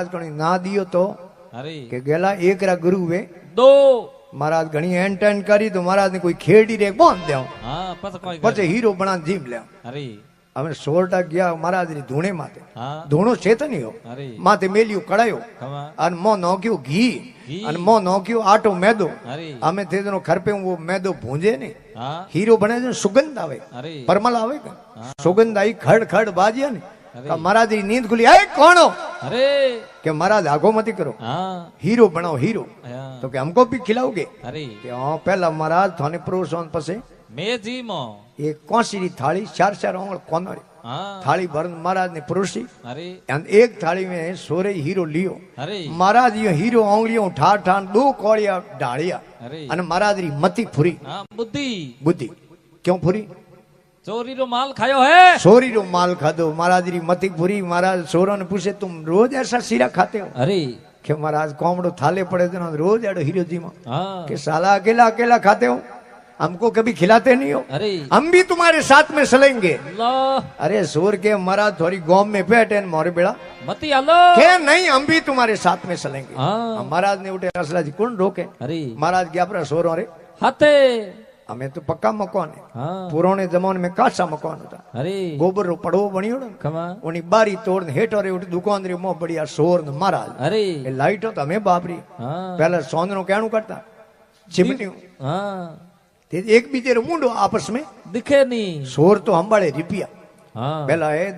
घणी ना दियो तो अरे के गेला एक रा गुरु वे दो महाराज घणी एंटन करी तो महाराज ने कोई खेड़ी रे बांध दे हाँ पता कोई पछे हीरो बना जीम ले अरे हमें 16 गया महाराज री धूणे माते हाँ धूणो चेतन हो अरे माते मेलियो कड़ायो खमा अन मो नोक्यो घी घी अन मो नोक्यो आटो मैदो अरे हमें थे दोनों घर पे वो मैदो भूंजे ने हाँ हीरो बने जो सुगंध आवे अरे परमल आवे सुगंध आई खड़ खड़ बाजिया ने अरे। का महाराज री नींद खुली आए कौन हो अरे के महाराज आगो मत करो हाँ हीरो बनाओ हीरो हाँ तो के हमको भी खिलाओगे अरे के हाँ पहला महाराज थाने प्रोसन पसे मैं जी मो एक कौसी री थाली चार चार ओंगल कोनरी हाँ थाली भर महाराज ने परोसी अरे और एक थाली में सोरे हीरो लियो अरे महाराज ये हीरो ओंगलियों ठार ठार दो कोड़िया डालिया अरे और महाराज री मती फुरी हाँ बुद्धि बुद्धि क्यों फुरी चोरी रो माल खायो है सोरी रो माल खादो महाराज री मती फुरी महाराज सोरो ने पूछे तुम रोज ऐसा सीरा खाते हो अरे के महाराज कोमड़ो थाले पड़े थे रोज एडो हीरो जी में हाँ के साला अकेला अकेला खाते हो हमको कभी खिलाते नहीं हो अरे हम भी तुम्हारे साथ में चलेंगे अल्लाह अरे सोर के महाराज थोड़ी गांव में बैठे मोरे बेड़ा मती आलो के नहीं हम भी तुम्हारे साथ में चलेंगे हाँ महाराज ने उठे असला जी कौन रोके अरे महाराज गया पर सोरो रे हाथे हमें तो पक्का मकान है हाँ पुराने जमाने में काचा मकान होता अरे गोबर रो पड़ो बनियो ने खमा उनी बारी तोड़ हेठो रे उठी दुकान रे मो बढ़िया सोर ने महाराज अरे ए लाइट हो तो हमें बापरी हाँ पहले सोंदनो कहणु करता चिमनी हाँ ते एक बीजे रो मुंडो आपस में दिखे नहीं सोर तो हंबाड़े रिपिया हाँ पहला है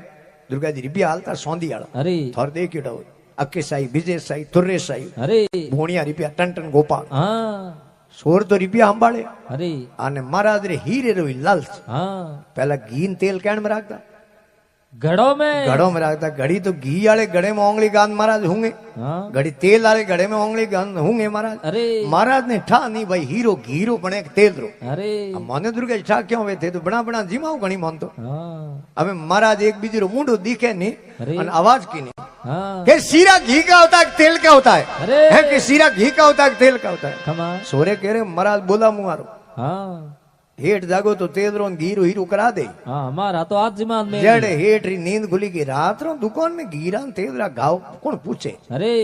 दुर्गा जी रिपिया हालता सोंदी आला अरे थोर देखियो डो अक्के साई विजय साई तुर्रे साई अरे भोणिया रिपिया टन टन गोपाल हाँ सोर तो रिपिया हंबाड़े अरे आने महाराज रे हीरे रो लालच हाँ पहला घी तेल कैन में रखता घड़ो में घड़ों में रखता घड़ी तो घी वाले घड़े में ओंगली गांध महाराज होंगे हाँ घड़ी तेल वाले घड़े में ओंगली गांध होंगे महाराज अरे महाराज ने ठा नहीं भाई हीरो घीरो बने के तेल रो अरे अब माने दुर्गा जी ठा क्यों वे थे तो बना बना जीमाओ घणी मन तो हाँ हमें महाराज एक बीजे रो मुंडो दिखे नहीं अरे और आवाज की नहीं हाँ के सीरा घी का होता है तेल का होता है अरे है कि सीरा घी का होता है तेल का होता है खमा सोरे कह रहे महाराज बोला मुहारो हाँ हेठ जागो तो तेल रो घीरो हीरो करा दे हाँ हमारा तो आज जिमान में जड़े हेठ री नींद खुली की रात रो दुकान में घीरा तेल रा घाव कौन पूछे अरे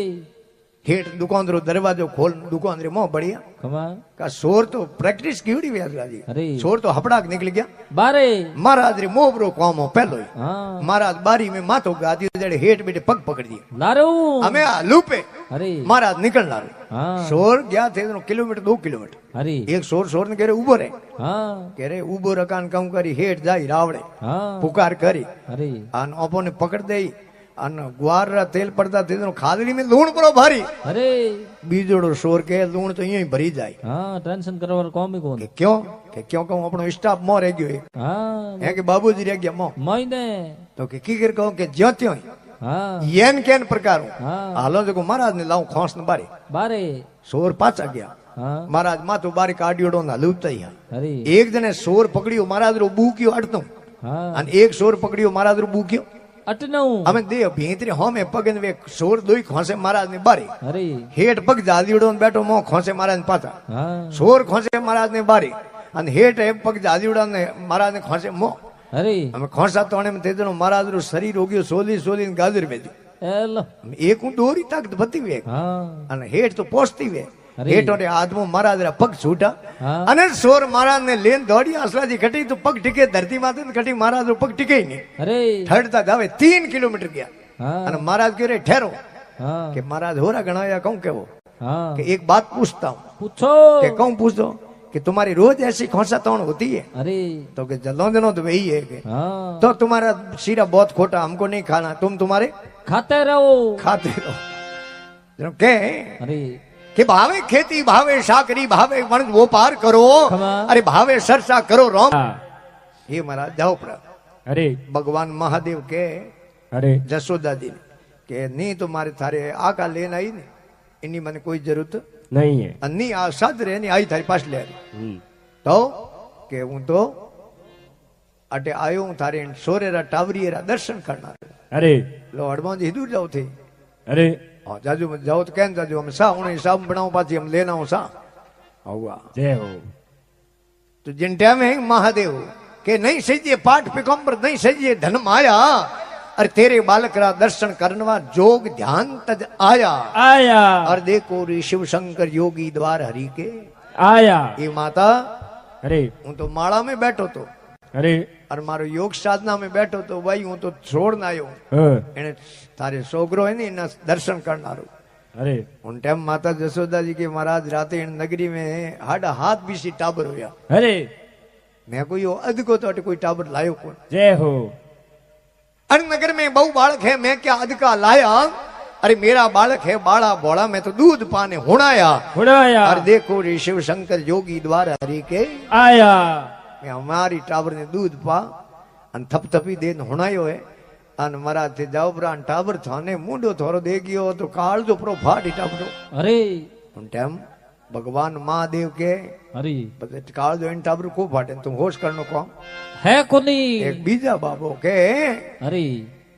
हेठ दुकान रो दरवाजो खोल दुकान रे मोह बढ़िया खमा का शोर तो प्रैक्टिस कीड़ी व्यासला जी अरे शोर तो हपड़ाक निकल गया बारे महाराज रे मोबरो काम हो पहलो ही हाँ महाराज बारी में माथो गादी जड़े हेठ बेटे पग पकड़ दिए लारू हमें आलू पे अरे महाराज निकल ला हाँ शोर गया थे किलोमीटर 2 किलोमीटर अरे एक शोर ने कह रहे उबो रे हाँ कह रहे उबो रकान कम करी हेठ जाई रावड़े हाँ पुकार करी अरे अन ओपो ने पकड़ दई अन ग्वार रा तेल पड़ता थे खादड़ी में लूण पड़ो भारी अरे बीजोड़ो शोर के लूण तो यूं ही भरी जाए हाँ टेंशन करवार कौन भी कौन के क्यों कहूं अपनो स्टाफ मो रह गयो हाँ है कि बाबूजी रह गया मो महीने तो के की कर कहूं के ज्यो त्यों हाँ येन केन प्रकार हाँ हालो जो महाराज ने लाऊं खोस न बारी बारे शोर पाचा गया हाँ महाराज माथो बारी काड्योड़ो ना लूपता ही अरे एक जने शोर पकड़ियो महाराज रो बूकियो अटतो हाँ अन एक शोर पकड़ियो महाराज रो बूकियो अटनऊ हमें दे भीतरे होमे पगन वे शोर दोई खोसे महाराज ने बारी अरे हेठ पग जादीड़ो ने बैठो मो खोसे महाराज ने पाता हाँ शोर खोसे महाराज ने बारी अन हेठ है पग जादीड़ा ने महाराज ने खोसे मो अरे हमें खोसा तोने में तेजनो महाराज रो शरीर हो गयो सोली सोली गाजर में एलो एक हूं दोरी ताकत बती वे हाँ अन हेठ तो पोस्ती वे अरे। हेठो रे आदमो महाराज रा पग छूटा हाँ अने शोर महाराज ने लेन दौड़ी असला जी कटी तो पग टिके धरती माते ने कटी महाराज रो पग टिके ही नहीं अरे ठड़ता जावे 3 किलोमीटर गया हाँ अने महाराज कह रहे ठहरो हाँ के महाराज हो रहा गणाया कहूं के वो हाँ कि एक बात पूछता हूं पूछो के कहूं पूछ दो कि तुम्हारी रोज ऐसी खोसा तौण होती है अरे तो के जलो जनो तो वही है कि हाँ तो तुम्हारा सीरा बहुत खोटा हमको नहीं खाना तुम तुम्हारे खाते रहो खाते रहो जनो के अरे कि भावे खेती भावे शाकरी भावे वणज व्यापार करो खमा। अरे भावे सरसा करो रोम हाँ, ये महाराज जाओ पड़ा अरे भगवान महादेव के अरे जसोदा जी ने के नहीं तुम्हारे थारे आका लेना आई ने इन्हीं मैंने कोई जरूरत नहीं है अन्नी आ साध रे नहीं आई थारी पास ले तो के हूं तो अटे आयो हूं थारे सोरे रा टावरी रा दर्शन करना अरे लो हड़मा जी दूर जाओ थे अरे हाँ जाजू मत जाओ तो कहन जाजू हम सा उन्हें हिसाब बनाओ पाची हम लेना हूं सा हुआ जय हो तो जिन टाइम है महादेव के नहीं सजिए पाठ पिकम्बर नहीं सजिए धन माया अरे तेरे बालक रा दर्शन करनवा जोग ध्यान तज आया आया और देखो रे शिव शंकर योगी द्वार हरि के आया ये माता अरे हूँ तो माड़ा में बैठो तो अरे और मारो योग साधना में बैठो तो भाई हूँ तो छोड़ ना आयो हाँ, એને તારે છોકરો હે ને એના દર્શન કરનારો अरे उन टाइम माता जसोदा जी के महाराज राते इन नगरी में हाडा हाथ बीसी टाबर होया अरे मैं कोई अध को तो अटे कोई टाबर लायो कौन जय हो अरे नगर में बहु बालक है मैं क्या अध का लाया अरे मेरा बालक है बाड़ा बोड़ा मैं तो दूध पाने हुणाया उड़ाया और देखो रे शिव शंकर योगी द्वार हरि के आया કે અમારી ટાબર ને દૂધ પા અને થપથપી દે હુણાયો હે અને મારા તે જાવ પ્રા ટાબર થાને મુંડો થોરો દે ગયો તો કાળજો પ્રો ફાટી ટાબરો अरे उन टाइम भगवान महादेव के अरे काळजो इन ટાબર को फाटे तुम होश करनो को है कोनी एक बीजा बाबो के अरे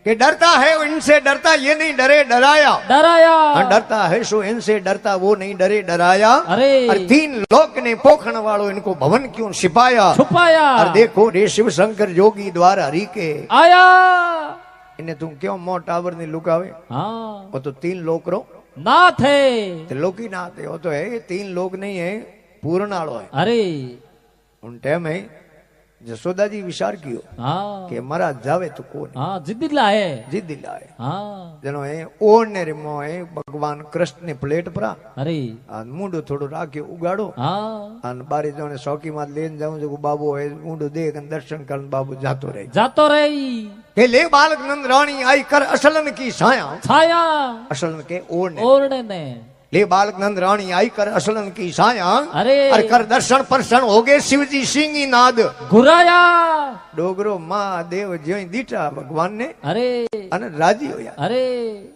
डरता है इनसे डरता ये नहीं डरे डराया डराया डरता है सो इनसे डरता वो नहीं डरे डराया अरे और 3 लोक ने पोखण वालों इनको भवन क्यों छिपाया छुपाया और देखो रे शिव शंकर योगी द्वार हरि के आया इन्हें तुम क्यों मो टावर ने लुकावे हाँ वो तो 3 लोक रो ना थे तो लोकी ना थे वो तो है 3 लोक नहीं है पूर्णालो है अरे उन टाइम है जसोदा जी विचार कियो हाँ के महाराज जावे तो कौन हाँ जिद्दी लाए जिद लाए हाँ जनो है ओर ने रिमो है भगवान कृष्ण ने प्लेट परा अरे मुंडो थोड़ो राखे उगाड़ो हाँ अन बारी जोने सौकी मात लेन जाऊं जो बाबू है मुंडो देख दर्शन कर बाबू जातो रहे जातो रही के ले बालक नंद रानी आई कर असलन की छाया छाया असल के ओर ने ओरने ने ले बालक नंद रानी आई कर असलन की छाया अरे और कर दर्शन परसन हो गए शिवजी सिंगी नाद घुराया डोगरो महादेव ज्यों दीटा भगवान ने अरे अन राजी होया अरे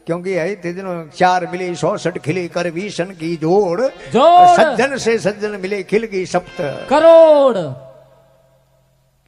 क्योंकि है तेजनो 4 मिले 160 खिले कर भीषण की जोड़ जोड़ सज्जन से सज्जन मिले खिल गई सप्त करोड़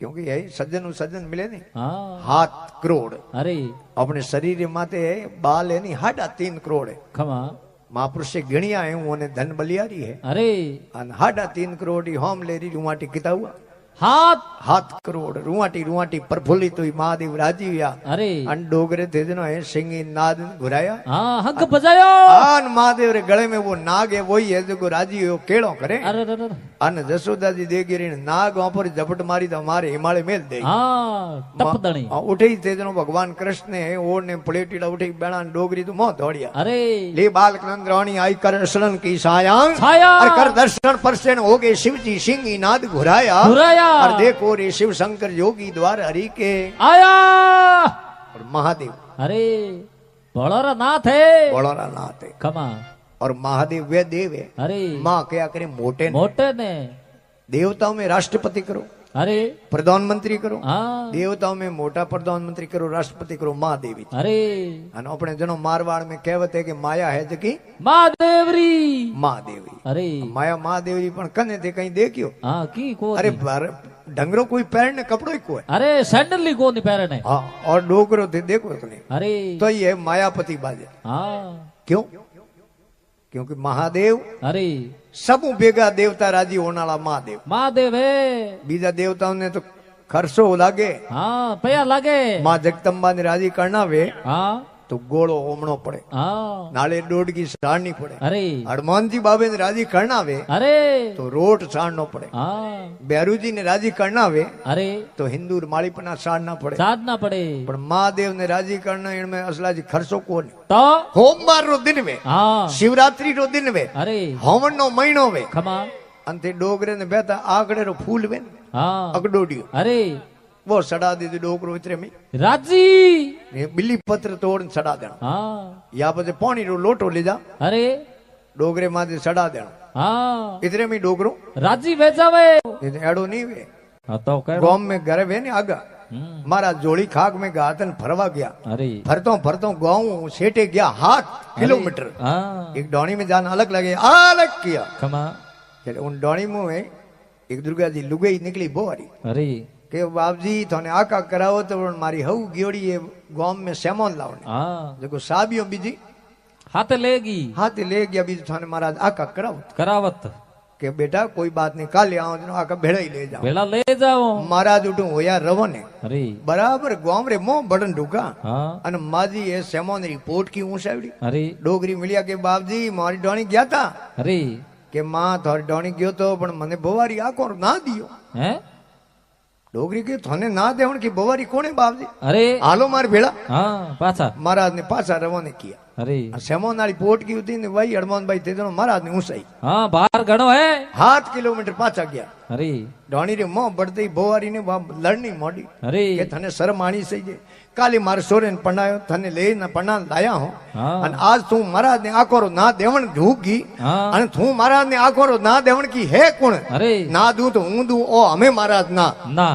क्योंकि है सज्जन सज्जन मिले नहीं हाँ हाथ करोड़ अरे अपने शरीर माते बाल है नहीं 3.5 करोड़ है खमा महापुरुष से गणिया है उन्हें धन बलियारी है अरे अन 3.5 करोड़ ही होम ले रही रुआटी किता हुआ हाथ 7 करोड़ रुआटी प्रफुल्लित हुई महादेव राजी हुआ अरे अन डोगरे थे जनो है सिंगी नाद घुराया हाँ हक बजायो अन महादेव रे गले में वो नाग है वही है जो राजी हो केड़ो करे अरे अरे अन जसोदा जी दे गिरी नाग वहां पर झपट मारी तो हमारे हिमालय मेल दे हाँ टप दणी उठे ही थे जनो भगवान कृष्ण ने ओर ने प्लेटीड़ा उठे बेड़ा डोगरी तो मोह दौड़िया अरे ले बालक नंद रानी आई कर असलन की छाया छाया और कर दर्शन परसेन हो गए शिवजी सिंगी नाद घुराया घुराया और देखो रे शिव शंकर योगी द्वार हरि के आया और महादेव अरे बड़ोरा नाथ है बड़ोरा नाथ है खमा और महादेव वे देव है अरे माँ क्या करे मोटे ने मोटे ने देवताओं में राष्ट्रपति करो अरे प्रधानमंत्री करो हाँ देवताओं में मोटा प्रधानमंत्री करो राष्ट्रपति करो महादेवी अरे અને આપણે જનો મારવાડ में કહેવત है कि माया है जकी महादेवरी महादेवी अरे माया महादेवी पण कने ते कहीं देखियो हाँ की को अरे ढंगरो कोई पैर ने कपड़ो ही को है अरे सैंडल ली को नहीं पहने हाँ और डोगरो थे देखो तो नहीं अरे तो ये मायापति बाजे हाँ क्यों क्योंकि महादेव अरे सब बेगा देवता राजी होनाला महादेव महादेव है बीजा देवताओं ने तो खर्चो लागे हाँ पया लगे माँ जगदम्बा ने राजी करना वे हाँ तो गोड़ो होमणो पड़े हाँ नाले डोड की साड़नी पड़े अरे हनुमान जी बाबे ने राजी करना वे अरे तो रोट साड़नो पड़े हाँ बैरू जी ने राजी करना वे अरे तो हिंदू माड़ीपना साड़ना पड़े साधना पड़े पर महादेव ने राजी करना इनमें असला जी खर्चो कोन तो होमवार रो दिन वे हाँ शिवरात्रि रो दिन वे अरे होमन नो महीनो वे खमा अंते डोगरे ने बेता आगड़े रो फूल वे हाँ अगडोडियो अरे वो सड़ा दी डोगरो इतरे में राजी ये बिल्ली पत्र तोड़ सड़ा देना हाँ या पछे पानी रो लोटो ले जा अरे डोगरे माथे सड़ा देना हाँ इतरे में डोगरो राजी भेजावे एड़ो नहीं वे हाँ तो कह गांव में घर वे ने आगा मारा जोड़ी खाक में गातन फरवा गया अरे फरतो गांव सेटे गया 7 किलोमीटर हाँ एक डोनी में जाना अलग लगे अलग किया खमा उन डोनी में एक दुर्गा जी लुगाई निकली बोरी अरे के बाप जी थोने आका करावो तो मारी हऊ गियोड़ी ये गांव में सेमोन लावने हाँ देखो साबियो बीजी हाथ लेगी हाथ ले गया बीज थाने महाराज आका करावत करावत કે બેટા કોઈ बात नहीं काले आओ जनो आका भेड़ा ही ले जाओ भेला ले जाओ महाराज उठू होया रवने अरे बराबर गांव रे मोह बटन ढूका हाँ अन माजी ये सेमोन रिपोर्ट की ऊंचावड़ी अरे डोगरी मिलिया के बाप जी मारी डोणी गया था अरे के मां थारी डोणी गयो तो पण मने बवारी आको ना दियो हैं डोगरी के थाने ना देवण की बवारी कोने बाप जी अरे हालो मार भेड़ा हाँ पाछा महाराज ने पाछा रवाने किया अरे सेमोन वाली पोट की होती ने भाई हनुमान भाई ते महाराज ने ऊंचाई हाँ बाहर घणो है 7 किलोमीटर पाछा गया अरे डोणी रे मोह बढ़ती बोवारी ने लड़नी मोड़ी अरे के थने शर्म आनी सही जे काली मार सोरे ने पढ़ायो थने ले न पढ़ा लाया हो हाँ अन आज तू महाराज ने आकोरो ना देवण धूगी हाँ अन तू महाराज ने आकोरो ना देवण की है कौन अरे ना दू तो हूं दू ओ हमें महाराज ना ना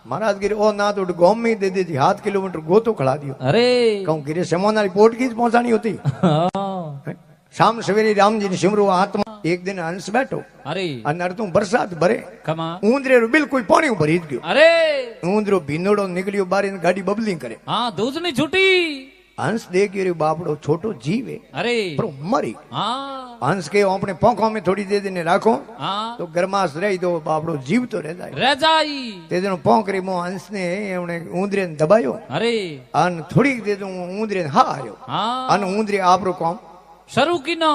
महाराज गिरे ओ ना तो गोम में दे दी 7 किलोमीटर गोतो खड़ा दियो अरे कहूं गिरे सेमोन वाली पोट की पहुंचानी होती हाँ शाम सवेरे राम जी ने सिमरो आत्मा एक दिन हंस बैठो अरे अनर तू बरसात भरे कमा ऊंदरे रो बिल्कुल पानी भरी गयो अरे ऊंदरो भीनोड़ो निकलियो बारी ने गाड़ी बबलिंग करे हाँ दूध नहीं छूटी हंस देख रे बापड़ो छोटो जीव है अरे पर मरी हाँ हंस के अपने पोंखों में थोड़ी दे देने राखो हाँ तो गरमास रही तो बापड़ो जीव तो रह जाए रह जाई ते जनो पोंख रे मो हंस ने एवने ऊंदरे ने दबायो अरे अन थोड़ी दे दू ऊंदरे ने हा आयो हाँ अन ऊंदरे आपरो काम शुरू की नो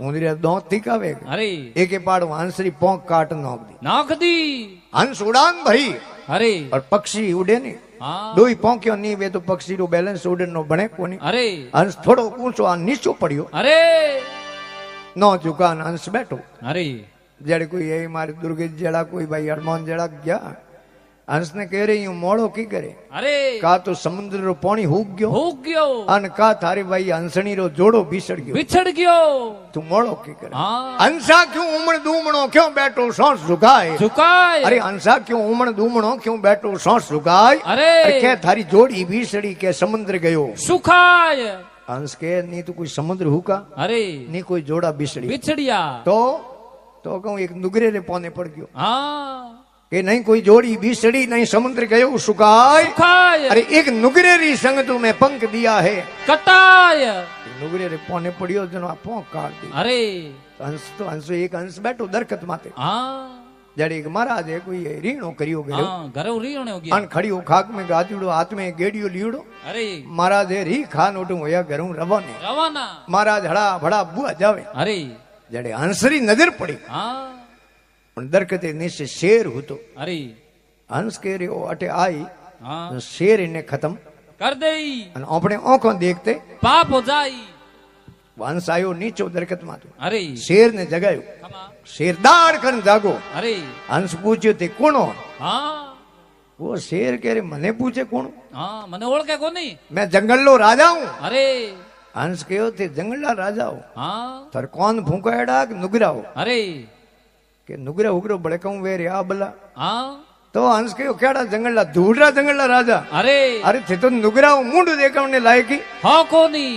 ऊंदरे दो तिकावे अरे एके पाड़ो हंसरी पोंख काट नोक दी नाख दी हंस उड़ान भरी अरे और पक्षी उड़े नहीं हाँ दोई पोंख्यो नहीं वे तो पक्षी रो बैलेंस उड़न नो बने कोनी अरे हंस थोड़ो ऊंचो आ नीचो पड़ियो अरे नो झुकान हंस बैठो अरे जड़े कोई यही मारे दुर्गे जड़ा कोई भाई हनुमान जड़ा गया हंस ने कह रही हूं मोड़ो की करे अरे का तो समुद्र रो पानी हुक गयो हो गयो अन का थारे भाई हंसनी रो जोड़ो बिछड़ गयो बिछड़ गयो तू मोड़ो की करे हाँ हंसा क्यों उमड़ दूमणो क्यों बैठो सांस झुकाए झुकाए अरे हंसा क्यों उमड़ दूमणो क्यों बैठो सांस झुकाए अरे के थारी जोड़ी बिछड़ी के समुद्र गयो सुखाय हंस के नहीं तो कोई समुद्र हुका अरे नहीं कोई जोड़ा बिछड़ी बिछड़िया तो कहूं एक नुगरे रे पौने पड़ गयो हाँ कि नहीं कोई जोड़ी बिछड़ी नहीं समुद्र गयो सुखाय सुखाय अरे एक नुगरे री संग तू मैं पंख दिया है कटाय नुगरे रे पौने पड़ियो जनो पोंख काट दी अरे हंस एक हंस बैठो दरखत माते हाँ जड़े एक महाराज है कोई रीणो करियो गयो हाँ घरों रीण हो गया अन खड़ियो खाक में गातीड़ो हाथ में गेड़ियो लीड़ो अरे महाराज है री खान उठू होया घरों रवाने रवाना महाराज हड़ा भड़ा बुआ जावे अरे जड़े हंसरी नजर पड़ी हाँ दरखते नीचे शेर हुतो अरे हंस के रे अटे आई हाँ शेर इन्हें खत्म कर दई अपने आंखों देखते पाप हो जाई हंस आयो नीचो दरखत मातो अरे शेर ने जगायो खमा शेर दाड़ कर जागो अरे हंस पूछ्यो ते कोणो हाँ वो शेर कह रे मने पूछे कोण हाँ मने ओळखे कोनी मैं जंगल लो राजा हूं अरे हंस कहो ते जंगल ला राजा हो हाँ तर कौन फूंकायड़ा कि नुगरा हो अरे के नुगरा उगरो बड़े कहूं वे रे आ बला हाँ तो हंस कहो केड़ा जंगल ला धूड़रा जंगल ला राजा अरे अरे थे तो नुगरा हूं मुंड देखने लायकी हाँ कोनी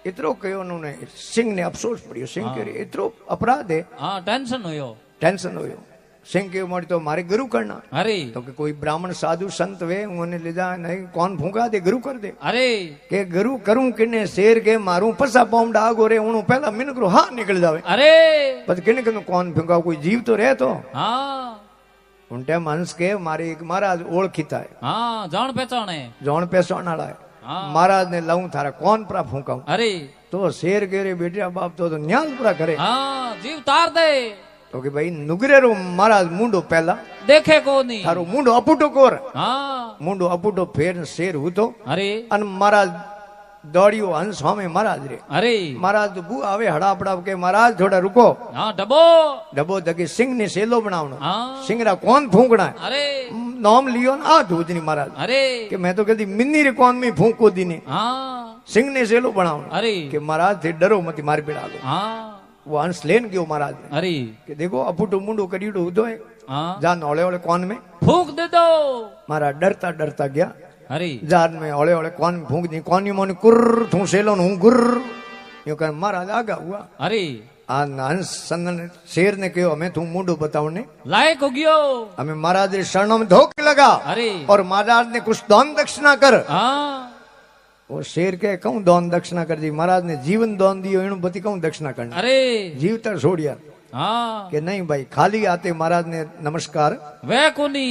इतरो कहो उन्होंने सिंह ने अफसोस पड़ियो सिंह कह रही इतरो अपराध है हाँ टेंशन हुयो टेंशन हो सिंह के मोड़ी तो मारे गुरु करना अरे तो कि कोई ब्राह्मण साधु संत वे उन्हें ले जा नहीं कौन फूंका दे गुरु कर दे अरे के गुरु करूं किने शेर के मारूं पसा पौम डागो रे उनु पहला मिनकरो हाँ निकल जावे अरे बस किने किने कौन फूंका कोई जीव तो रहे तो हाँ उन टाइम हंस के मारे एक महाराज ओळखीता है हाँ जान पहचान है जौन पैसों वाला है हाँ महाराज ने लाऊं थारा कौन परा फूंकाऊं अरे तो शेर के रे बेटिया बाप तो न्याल पूरा करे हाँ जीव तार दे तो कि भाई नुगरे रो महाराज मुंडो पहला देखे कोनी थारो मुंडो अपुटो कोर हाँ मुंडो अपुटो फेर शेर हुतो अरे अन महाराज दौड़ियो हंस हमें महाराज रे अरे महाराज तो बू आवे हड़ापड़ा के महाराज थोड़ा रुको हाँ डबो डबो दगे सिंह ने सेलो बनावनो हाँ सिंगरा कौन फूंकना है अरे नाम लियो ना आ दूधनी महाराज अरे कि मैं तो कहती मिन्नी रे कौन में फूंको दीने हाँ सिंह ने सेलो बनावनो अरे कि महाराज थे डरो मत मार पिड़ा दो हाँ वो हंस लेन गयो महाराज ने अरे कि देखो अपुटो मुंडो करीडो उदो है हाँ जा ओले ओले कौन में फूक दे दो महाराज डरता डरता गया अरे जार में ओले ओले कौन में फूंक दी कौन मोनी कुर्र थू सेलो हूं गुर्र यूं कर महाराज आगा हुआ अरे हंस संदन शेर ने कहो हमें तू मुंडो बताओ ने लायक हो गयो हमें महाराज रे शरणों में धोखे लगा अरे और महाराज ने कुछ दान दक्षिणा कर हाँ वो शेर के कहूं दान दक्षिणा कर दी महाराज ने जीवन दान दियो एनु बती कहूं दक्षिणा करना अरे जीव तर छोड़िया हाँ કે નહીં ભાઈ ખાલી આતે મહારાજને નમસ્કાર वे कोनी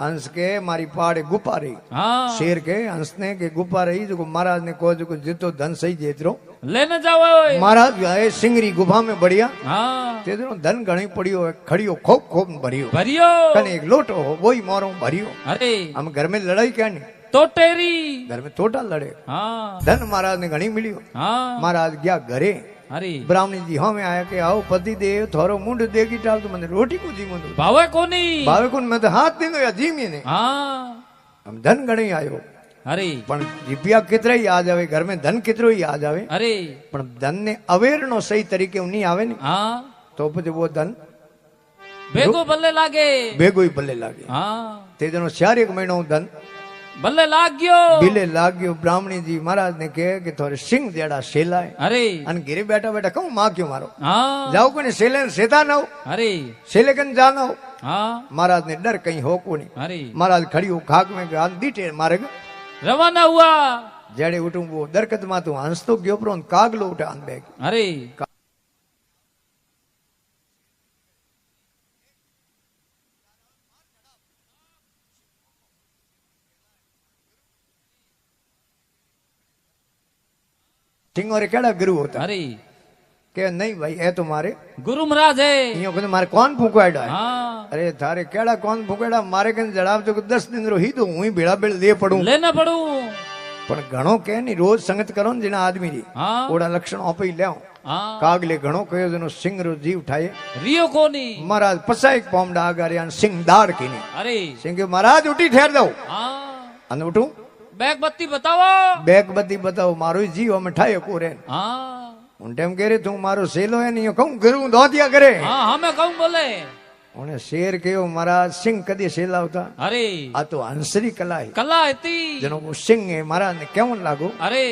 હંસ કે મારી પાડે ગુપા રહી हाँ શેર કે હંસને કે ગુપા રહી જો महाराज ने को जो जितो धन सही जेतरो लेने जाओ महाराज गए सिंगरी गुफा में बढ़िया हाँ तेरो धन घणी पड़ियो है खड़ियो खूब खूब भरियो भरियो कने एक लोटो हो वही मोरो भरियो अरे हम घर में लड़ाई क्या नहीं तो टेरी घर में तोटा लड़े हाँ धन महाराज ने घणी मिलियो हाँ महाराज गया घरे अरे ब्राह्मणी जी हमें आया कि आओ पति देव थोरो मुंड देगी टाल तो मैंने रोटी को जी मुंड भावे कोनी भावे को मैं तो हाथ देंगे या जीमी ने हाँ हम धन घणी आयो अरे પણ રૂપિયા કેટલા યાદ આવે ઘર में ધન કેટલો યાદ આવે अरे પણ ધન ને અવેર નો સહી તરીકે નહીં આવે ને हाँ તો પછી वो ધન भेगो बल्ले लागे ભેગો ભલે લાગે हाँ તે જનો 4 મહિનો ધન बल्ले लाग गयो બિલે લાગ્યો બ્રાહ્મણી જી મહારાજ ને કહે કે થોરે સિંહ દેડા સેલાય अरे અને ઘરે બેઠા બેઠા કહું માં ક્યો મારો हाँ જાઓ કોને સેલે સેતા ના હો अरे સેલે કન જાના હો हाँ महाराज ने डर कहीं हो को नहीं अरे महाराज खड़ी हो खाक में गान दीटे मारे रवाना हुआ जड़े उठूं वो दरकत मा तू हंस तो गयो पर कागलो उठा अन बैग अरे सिंगोरे केड़ा गुरु होता अरे के नहीं भाई ए तो मारे गुरु महाराज है इयो कहते मारे कौन फूकवाड़ा है हाँ अरे थारे केड़ा कौन फूकवाड़ा मारे कन जड़ाव जो 10 दिन रो ही तो हुई बेड़ा बेड़ दे पड़ू लेना पड़ू पण घणो के नहीं रोज संगत करो ने जिना आदमी री हाँ ओड़ा लक्षण आपी लेओ हाँ कागले घणो कयो जनो सिंह रो जीव ठाए रियो कोनी महाराज पसाई पोमडा आगारे सिंह दाड़ कीने अरे सिंह के महाराज उठी ठहर दो हाँ अन उठू बैग बत्ती बताओ बैग बत्ती बताओ मारो जीव हम ठाए कोरे हाँ उन टाइम कह रहे तू मारो सेलो है नहीं कहूं गुरु दोतिया करे हाँ हमें कहूँ बोले उन्हें शेर कहो महाराज सिंह कदी सेला होता अरे आ तो हंसरी कला है कला इतनी जनो वो सिंह है महाराज ने क्यों लागू अरे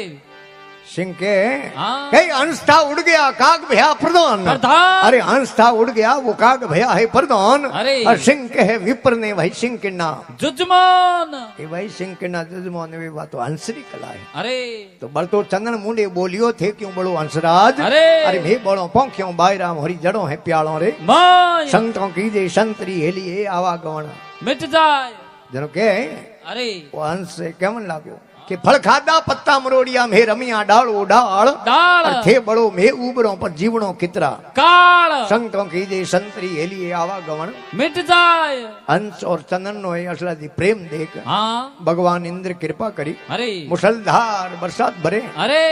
सिंह के हाँ कई हंस था उड़ गया काग भया प्रधान प्रधान। अरे हंस था उड़ गया वो काग भया है प्रधान अरे। और सिंह के है विप्र ने भाई सिंह के ना जुजमान ये भाई सिंह के ना जजमान वे बात तो हंसरी कला है अरे तो बल तो चंदन मुंडे बोलियो थे क्यों बड़ो हंसराज अरे अरे भे बड़ो पौंख्यों बायराम हरी जड़ों है प्यालों रे माय संतों की जे संतरी हेलिए आवागमन मिट जाए जनो के अरे वो हंस से केमन लागो कि फल खादा पत्ता मरोड़िया में रमिया डालो डाल डाल और थे बड़ो में उबरों पर जीवनों कितरा काल संतों की जे संतरी हेलिए आवागमन मिट जाए हंस और चंदन नो असला जी प्रेम देख हाँ भगवान इंद्र कृपा करी अरे मुसलधार बरसात भरे अरे